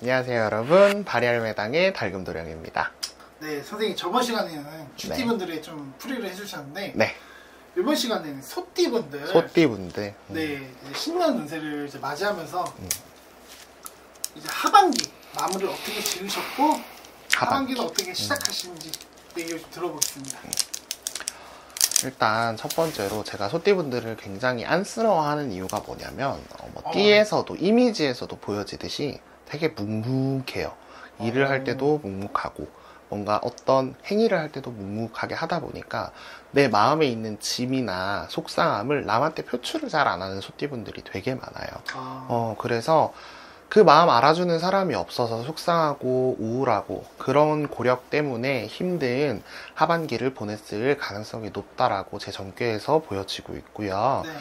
안녕하세요 여러분, 발열매당의 달금도령입니다. 네, 선생님 저번 시간에는 쥐띠분들의 네. 좀 풀이를 해주셨는데 네, 이번 시간에는 소띠분들 소띠분들. 네, 이제 신년 운세를 이제 맞이하면서 이제 하반기 마무리를 어떻게 지으셨고 하반기는 어떻게 시작하시는지 얘기를 좀 들어보겠습니다. 일단 첫 번째로 제가 소띠분들을 굉장히 안쓰러워하는 이유가 뭐냐면 띠에서도 이미지에서도 보여지듯이 되게 묵묵해요. 일을 할 때도 묵묵하고 뭔가 어떤 행위를 할 때도 묵묵하게 하다 보니까 내 마음에 있는 짐이나 속상함을 남한테 표출을 잘 안 하는 소띠분들이 되게 많아요. 그래서 그 마음 알아주는 사람이 없어서 속상하고 우울하고 그런 고력 때문에 힘든 하반기를 보냈을 가능성이 높다라고 제 전교에서 보여지고 있고요. 네.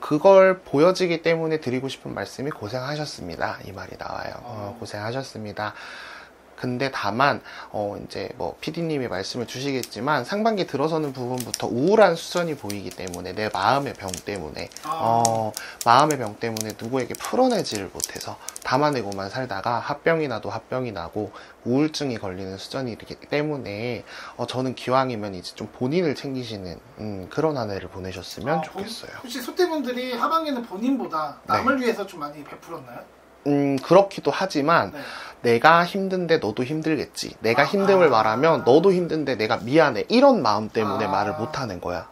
그걸 보여지기 때문에 드리고 싶은 말씀이 고생하셨습니다. 이 말이 나와요. 고생하셨습니다. 근데 다만 이제 뭐 PD님이 말씀을 주시겠지만 상반기 들어서는 부분부터 우울한 수전이 보이기 때문에 내 마음의 병 때문에 마음의 병 때문에 누구에게 풀어내지를 못해서 담아내고만 살다가 합병이 나도 합병이 나고 우울증이 걸리는 수전이기 때문에 저는 기왕이면 이제 좀 본인을 챙기시는 그런 한 해를 보내셨으면 좋겠어요. 혹시 소띠분들이 하반기는 본인보다 남을 위해서 좀 많이 베풀었나요? 그렇기도 하지만 네. 내가 힘든데 너도 힘들겠지. 내가 힘듦을 말하면 너도 힘든데 내가 미안해. 이런 마음 때문에 말을 못하는 거야.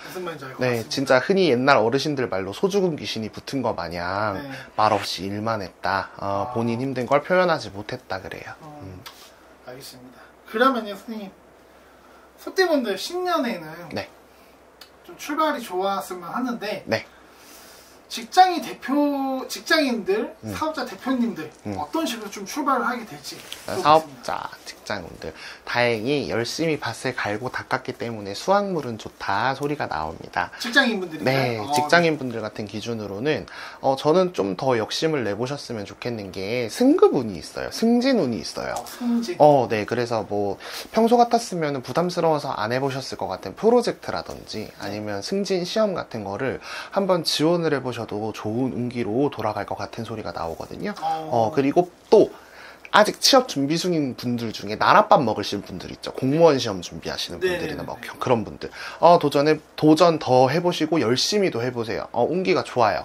무슨 말인지 알 것 네, 같습니다. 진짜 흔히 옛날 어르신들 말로 소죽은 귀신이 붙은 거 마냥 네. 말없이 일만 했다. 본인 힘든 걸 표현하지 못했다 그래요. 알겠습니다. 그러면요, 선생님, 소띠분들 신년에는 네. 좀 출발이 좋았으면 하는데 네. 직장인들, 사업자 대표님들 어떤 식으로 좀 출발을 하게 될지 사업자, 직장인들 다행히 열심히 밭을 갈고 닦았기 때문에 수확물은 좋다 소리가 나옵니다. 직장인분들이 네, 직장인분들 같은 기준으로는 저는 좀 더 욕심을 내보셨으면 좋겠는 게 승급운이 있어요. 승진운이 있어요. 승진. 네, 그래서 뭐 평소 같았으면 부담스러워서 안 해보셨을 것 같은 프로젝트라든지 아니면 승진 시험 같은 거를 한번 지원을 해보셔도 좋은 운기로 돌아갈 것 같은 소리가 나오거든요. 그리고 또 아직 취업 준비 중인 분들 중에 나랏밥 먹으실 분들 있죠. 공무원 시험 준비하시는 분들이나 뭐 그런 분들 도전 더 해보시고 열심히도 해보세요. 운기가 좋아요.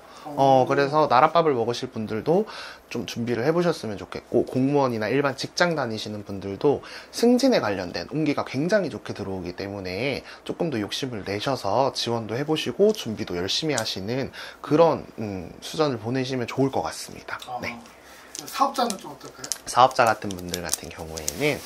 그래서 나랏밥을 먹으실 분들도 좀 준비를 해보셨으면 좋겠고, 공무원이나 일반 직장 다니시는 분들도 승진에 관련된 운기가 굉장히 좋게 들어오기 때문에 조금 더 욕심을 내셔서 지원도 해보시고 준비도 열심히 하시는 그런 수전을 보내시면 좋을 것 같습니다. 네. 사업자는 좀 어떨까요? 사업자 같은 분들 같은 경우에는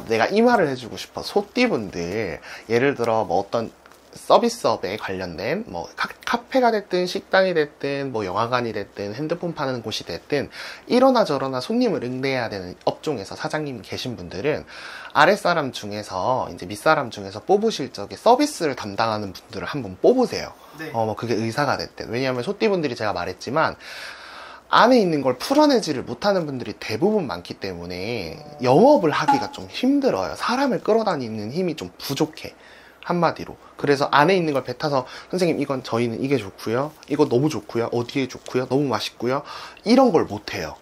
내가 이 말을 해주고 싶어. 소띠분들 예를 들어 뭐 어떤 서비스업에 관련된 뭐 카페가 됐든 식당이 됐든 뭐 영화관이 됐든 핸드폰 파는 곳이 됐든 이러나 저러나 손님을 응대해야 되는 업종에서 사장님이 계신 분들은 아랫사람 중에서 이제 윗사람 중에서 뽑으실 적에 서비스를 담당하는 분들을 한번 뽑으세요. 네. 뭐 그게 의사가 됐든. 왜냐하면 소띠분들이 제가 말했지만 안에 있는 걸 풀어내지를 못하는 분들이 대부분 많기 때문에 영업을 하기가 좀 힘들어요. 사람을 끌어다니는 힘이 좀 부족해. 한마디로. 그래서 안에 있는 걸 뱉어서 선생님 이건 저희는 이게 좋고요. 이거 너무 좋고요. 어디에 좋고요. 너무 맛있고요. 이런 걸 못해요.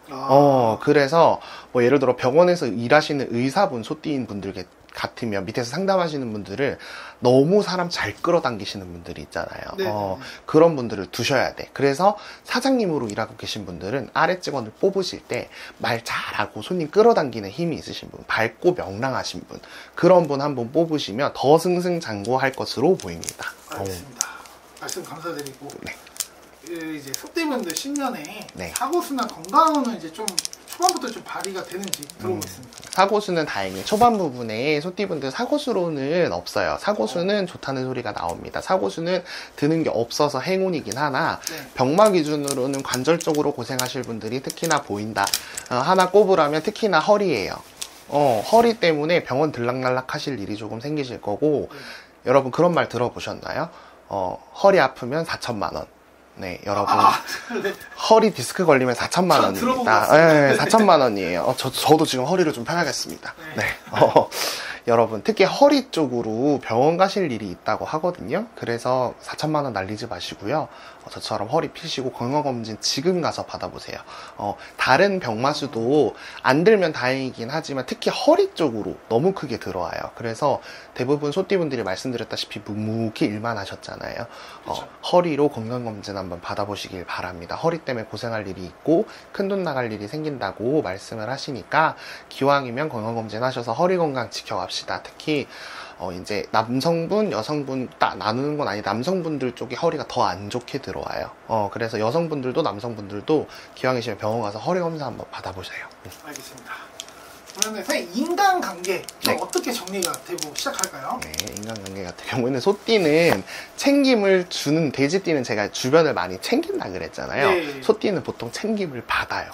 그래서 뭐 예를 들어 병원에서 일하시는 의사분, 소띠인 분들 같으면 밑에서 상담하시는 분들을 너무 사람 잘 끌어당기시는 분들이 있잖아요. 그런 분들을 두셔야 돼. 그래서 사장님으로 일하고 계신 분들은 아래 직원을 뽑으실 때 말 잘하고 손님 끌어당기는 힘이 있으신 분, 밝고 명랑하신 분, 그런 분 한번 뽑으시면 더 승승장구할 것으로 보입니다. 알겠습니다. 말씀 감사드리고 네. 이제 소띠분들 신년에 네. 사고수나 건강은 이제 좀 초반부터 좀 발휘가 되는지 들어보겠습니다. 사고수는 다행히 초반 부분에 소띠분들 사고수로는 없어요. 사고수는 좋다는 소리가 나옵니다. 사고수는 드는 게 없어서 행운이긴 하나 병마 기준으로는 관절적으로 고생하실 분들이 특히나 보인다. 하나 꼽으라면 특히나 허리예요. 허리 때문에 병원 들락날락 하실 일이 조금 생기실 거고 여러분 그런 말 들어보셨나요? 허리 아프면 4천만 원. 네, 여러분. 네. 허리 디스크 걸리면 4천만 원입니다. 네, 4천만 원이에요. 저도 지금 허리를 좀 펴야겠습니다. 네. 여러분 특히 허리 쪽으로 병원 가실 일이 있다고 하거든요. 그래서 4천만 원 날리지 마시고요. 저처럼 허리 피시고 건강검진 지금 가서 받아보세요. 다른 병마수도 안 들면 다행이긴 하지만 특히 허리 쪽으로 너무 크게 들어와요. 그래서 대부분 소띠분들이 말씀드렸다시피 묵묵히 일만 하셨잖아요. 허리로 건강검진 한번 받아보시길 바랍니다. 허리 때문에 고생할 일이 있고 큰돈 나갈 일이 생긴다고 말씀을 하시니까 기왕이면 건강검진 하셔서 허리 건강 지켜갑시다. 특히 이제 남성분, 여성분 딱 나누는 건 아니 남성분들 쪽에 허리가 더 안 좋게 들어와요. 그래서 여성분들도 남성분들도 기왕이시면 병원 가서 허리 검사 한번 받아보세요. 알겠습니다. 그러면 선생님 인간관계 네. 어떻게 정리가 되고 시작할까요? 네, 인간관계 같은 경우에는 소띠는 챙김을 주는, 돼지띠는 제가 주변을 많이 챙긴다 그랬잖아요. 네. 소띠는 보통 챙김을 받아요.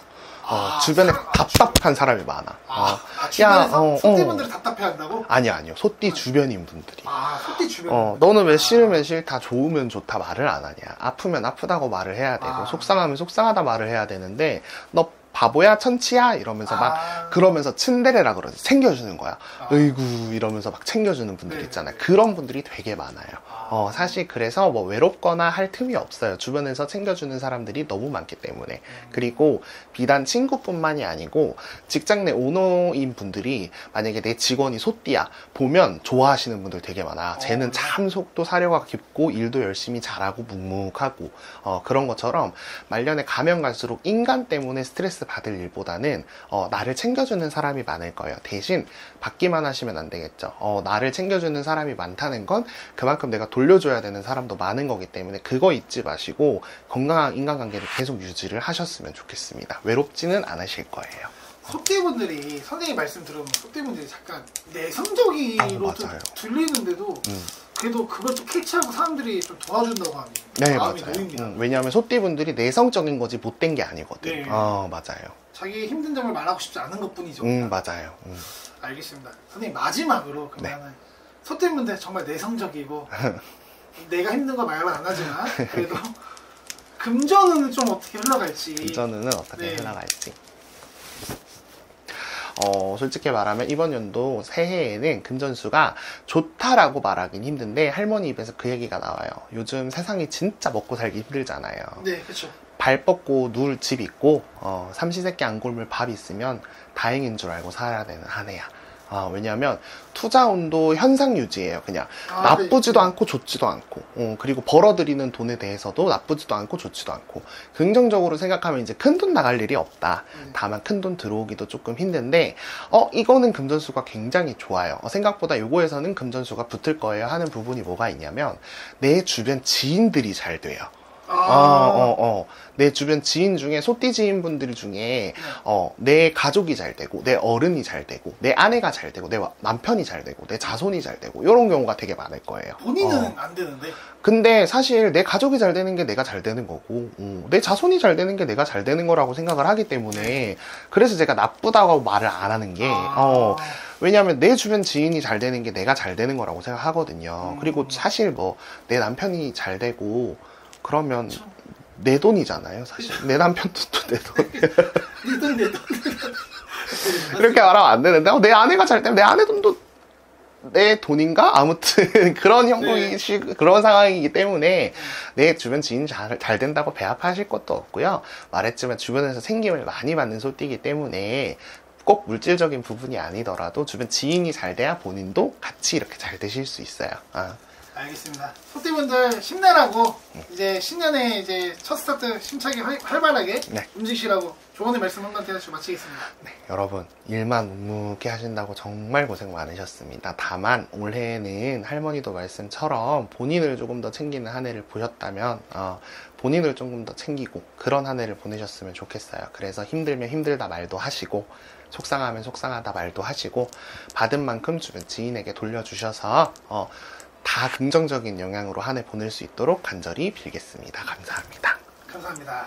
주변에 답답한 사람이 많아. 주변에서 소띠분들이 답답해한다고? 아니요. 소띠 주변인 분들이. 소띠 주변. 너는 왜 싫으면 싫다, 좋으면 좋다 말을 안 하냐. 아프면 아프다고 말을 해야 되고, 속상하면 속상하다 말을 해야 되는데, 너 바보야, 천치야? 이러면서 그러면서 츤데레라 그러지. 챙겨주는 거야. 으이구, 이러면서 막 챙겨주는 분들 있잖아요. 그런 분들이 되게 많아요. 사실 그래서 뭐 외롭거나 할 틈이 없어요. 주변에서 챙겨주는 사람들이 너무 많기 때문에. 그리고 비단 친구뿐만이 아니고 직장 내 오너인 분들이 만약에 내 직원이 소띠야 보면 좋아하시는 분들 되게 많아. 쟤는 참 속도 사려가 깊고 일도 열심히 잘하고 묵묵하고 그런 것처럼 말년에 가면 갈수록 인간 때문에 스트레스 받을 일보다는 나를 챙겨주는 사람이 많을 거예요. 대신 받기만 하시면 안 되겠죠. 나를 챙겨주는 사람이 많다는 건 그만큼 내가 돌려줘야 되는 사람도 많은 거기 때문에 그거 잊지 마시고 건강한 인간관계를 계속 유지를 하셨으면 좋겠습니다. 외롭지는 않으실 거예요. 소띠분들이 선생님 말씀 들으면 소띠분들이 잠깐 내성적이로 좀 들리는데도 그래도 그걸 좀 캐치하고 사람들이 좀 도와준다고 하니 네, 맞아요. 왜냐하면 소띠분들이 내성적인 거지 못된 게 아니거든. 네. 맞아요. 자기 힘든 점을 말하고 싶지 않은 것뿐이죠. 맞아요. 알겠습니다. 선생님 마지막으로 그러면 소띠분들 정말 내성적이고 내가 힘든 거 말은 안 하지만 그래도 금전운은 좀 어떻게 흘러갈지. 금전운은 어떻게 흘러갈지. 솔직히 말하면 이번 연도 새해에는 금전수가 좋다라고 말하긴 힘든데 할머니 입에서 그 얘기가 나와요. 요즘 세상이 진짜 먹고 살기 힘들잖아요. 네, 그렇죠. 발 뻗고 누울 집 있고 삼시세끼 안 굶을 밥 있으면 다행인 줄 알고 살아야 되는 한 해야. 왜냐하면 투자운도 현상 유지예요. 그냥 나쁘지도 않고 좋지도 않고 그리고 벌어들이는 돈에 대해서도 나쁘지도 않고 좋지도 않고 긍정적으로 생각하면 이제 큰돈 나갈 일이 없다. 다만 큰돈 들어오기도 조금 힘든데 이거는 금전수가 굉장히 좋아요. 생각보다 요거에서는 금전수가 붙을 거예요 하는 부분이 뭐가 있냐면 내 주변 지인들이 잘 돼요. 내 주변 지인 중에 소띠 지인분들 중에 내 가족이 잘 되고 내 어른이 잘 되고 내 아내가 잘 되고 내 남편이 잘 되고 내 자손이 잘 되고 이런 경우가 되게 많을 거예요. 본인은 안 되는데 근데 사실 내 가족이 잘 되는 게 내가 잘 되는 거고 내 자손이 잘 되는 게 내가 잘 되는 거라고 생각을 하기 때문에 그래서 제가 나쁘다고 말을 안 하는 게 왜냐하면 내 주변 지인이 잘 되는 게 내가 잘 되는 거라고 생각하거든요. 그리고 사실 뭐 내 남편이 잘 되고 그러면 내 돈이잖아요, 사실. 내 남편도 또 내 돈. 내 돈. 그렇게 말하면 안 되는데, 내 아내가 잘 되면 내 아내 돈도 내 돈인가? 아무튼 그런 그런 상황이기 때문에 내 주변 지인 잘 된다고 배합하실 것도 없고요. 말했지만 주변에서 생김을 많이 받는 소띠이기 때문에 꼭 물질적인 부분이 아니더라도 주변 지인이 잘 돼야 본인도 같이 이렇게 잘 되실 수 있어요. 알겠습니다. 소띠분들 힘내라고 이제 신년에 이제 첫 스타트 힘차게 활발하게 움직이시라고 조언의 말씀 한번 해주시고 마치겠습니다. 네, 여러분 일만 묵묵히 하신다고 정말 고생 많으셨습니다. 다만 올해에는 할머니도 말씀처럼 본인을 조금 더 챙기는 한 해를 보셨다면 본인을 조금 더 챙기고 그런 한 해를 보내셨으면 좋겠어요. 그래서 힘들면 힘들다 말도 하시고 속상하면 속상하다 말도 하시고 받은 만큼 주변 지인에게 돌려주셔서 다 긍정적인 영향으로 한 해 보낼 수 있도록 간절히 빌겠습니다. 감사합니다. 감사합니다.